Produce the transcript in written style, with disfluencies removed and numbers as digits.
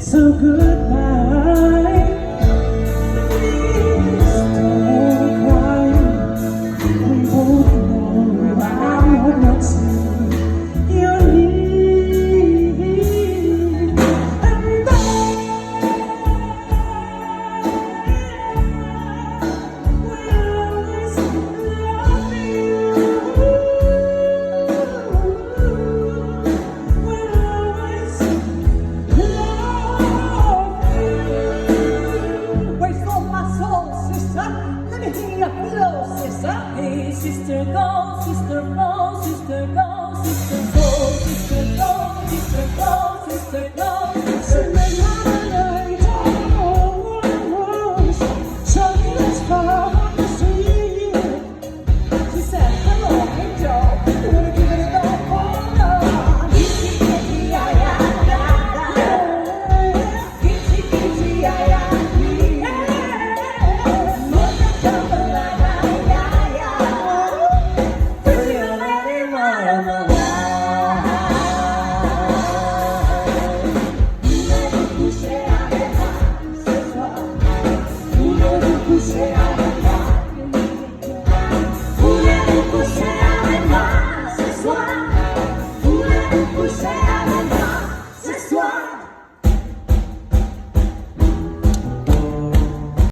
So goodbye, please don't cry. We both know I'm not to your need, and I will always love you. Will always Hey, sister, go, sister, go, sister, go, sister, go, sister.